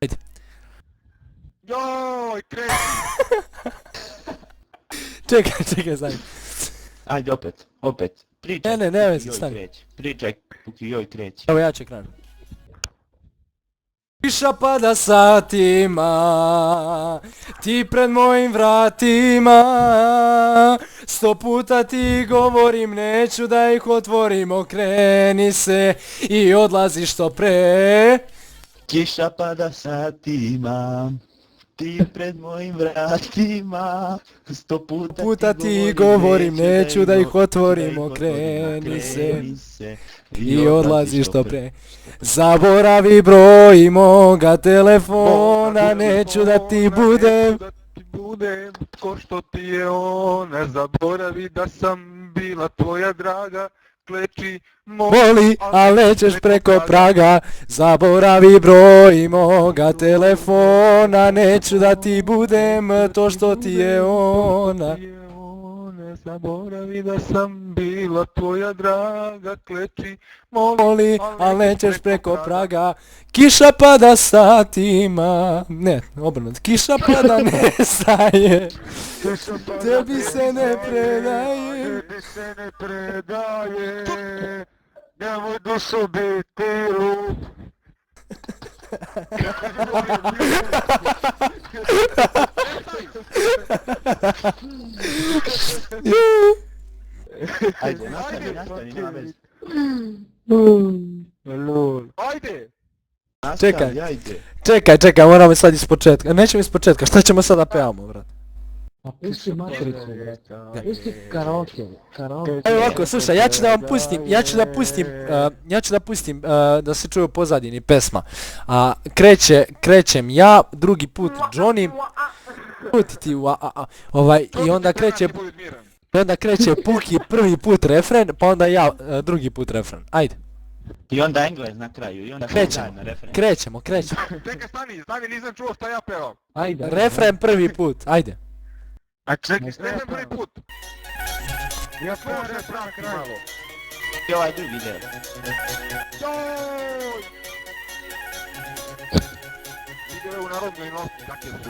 Ajde. Joj, kreni! Čekaj, stani. Ajde opet. Pričaj. Ne, Puki, vezi, joj, stani. kreći. Pričaj, Puki, joj, kreći. Evo ja ću krenuti. Kiša pada satima, ti pred mojim vratima, 100 puta ti govorim, neću da ih otvorim, okreni se i odlazi što pre. Kiša pada satima, ti pred mojim vratima, 100 Puta ti govorim, neću da ih otvorim, okreni se i odlazi što pre. Zaboravi broj moga telefona, neću da ti budem. Ko što ti je on, ne zaboravi da sam bila tvoja draga, kleči Voli, al nećeš preko praga. Zaboravi broj moga telefona, neću da ti budem to što ti je ona. Ne zaboravi da sam bila tvoja draga, kleči Voli, al nećeš preko praga. Kiša pada satima. Ne, obrnut. Kiša pada ne staje. Tebi se ne predaje. Tebi se ne predaje, nemoj dušu biti lup. Ajde, nastavi, nema veze. Ajde! Nastavi, ajde. Čekaj, moramo sad ispočetka. Nećemo ispočetka, šta ćemo sada pevamo, brat? Pa pusti matricu, brate. Pusti karaoke. Evo ovako, slušaj, ja ću da pustim da se čuje u pozadini pesma. Krećem ja, drugi put Johnny, puti ti i onda kreće Puki prvi put refren, pa onda ja drugi put refren. Ajde. I onda Englez na kraju, i onda Krećemo. Čekaj, stani, nisam čuo šta ja pevam. Ajde. Refren prvi put, ajde. A čekaj, snimam prvi put. Ja slušaj, prati malo. I ovaj drugi deo. Joj! Ide u narodnoj noći, kakve su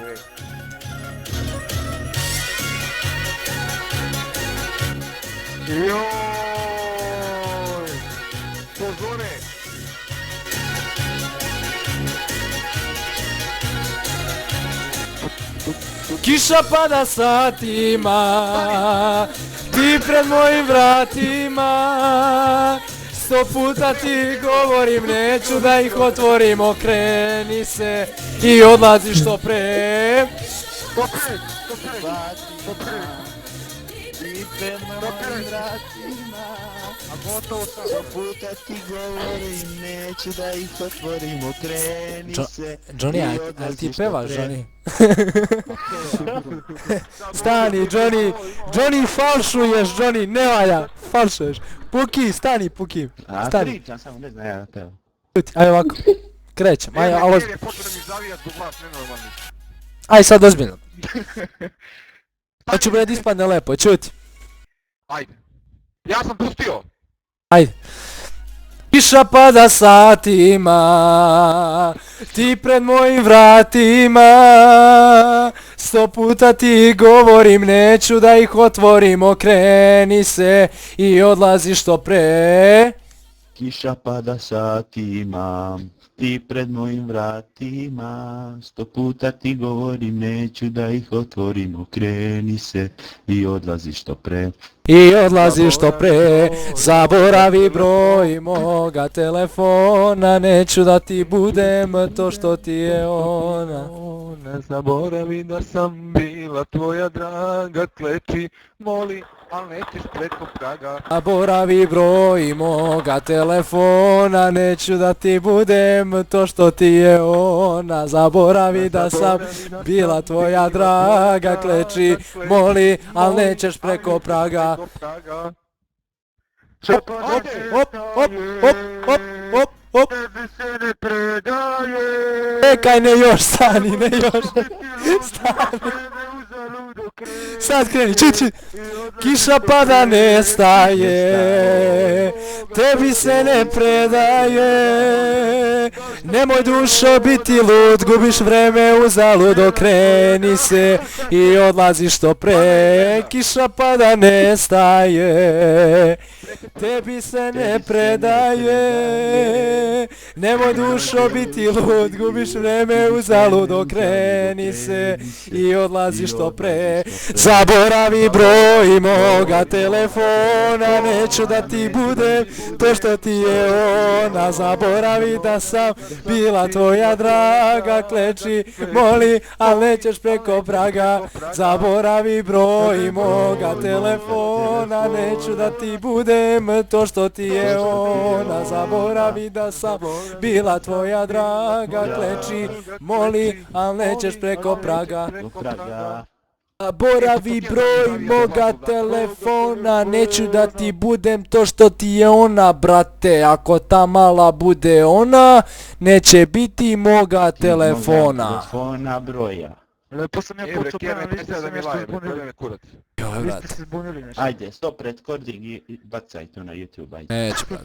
Joj! Pozore! Kiša pada satima, ti pred mojim vratima, 100 puta ti govorim, neću da ih otvorim, okreni se i odlazi što pre. Ti pred mojim vratima, A gotovo sam. 100 puta ti govorim, neću da ih otvorim, okreni se. Johnny, ali ti pevaš, Johnny? Stani, Johnny, falšuješ, Johnny, ne valja, falšuješ. Puki, stani, Puki, A stani. pričam, samo ne znam ja pevam. Ajde ovako, krećem, ajde, Počeo ozbiljno. da mi zavija zbog vas, nenormalni. Ajde sad ozbiljno. Hoću bre da ispadne lepo, čuti. Ajde. Ja sam pustio. Ajde. Kiša pada satima, ti pred mojim vratima, 100 puta ti govorim, neću da ih otvorim, okreni se i odlazi što pre. Kiša pada satima, ti pred mojim vratima, 100 puta ti govorim, neću da ih otvorim, okreni se i odlazi što pre. I odlazi što pre, zaboravi broj moga telefona, neću da ti budem to što ti je ona. Ne zaboravi da sam bila tvoja draga, kleči, moli, al nećeš preko praga. Zaboravi broj moga telefona, neću da ti budem to što ti je ona. Zaboravi da sam bila tvoja draga, kleči, moli, al nećeš preko praga. Hop, Tebi se ne predaje. čekaj, ne još, stani, ne još. Stani. Tebe uzaludok Sad kreni, čuči. Kiša pada nestaje, tebi se ne predaje. Nemoj dušo biti lud, gubiš vreme uzalud, okreni se i odlazi što pre. Kiša pada nestaje, tebi se ne predaje. Nemoj dušo biti lud, gubiš vreme uzalud, okreni se i odlazi što pre. Zaboravi broj moga telefona, neću da ti budem to što ti je ona. Zaboravi da sam bila tvoja draga, kleči, moli, al nećeš preko praga. Zaboravi broj moga telefona, neću da ti budem to što ti je ona. Zaboravi da sam bila tvoja draga, kleči, moli, al nećeš preko praga. Zaboravi broj moga telefona, neću da ti budem to što ti je ona, brate. Ako ta mala bude ona, neće biti moga telefona. Telefona broja. Lepo sam ja počeo prema, vi ste se nešto zbunili. Joj, Vi brate. ste se zbunili nešto. Ajde, stop recording i bacaj to na YouTube, ajde. Neću, brate.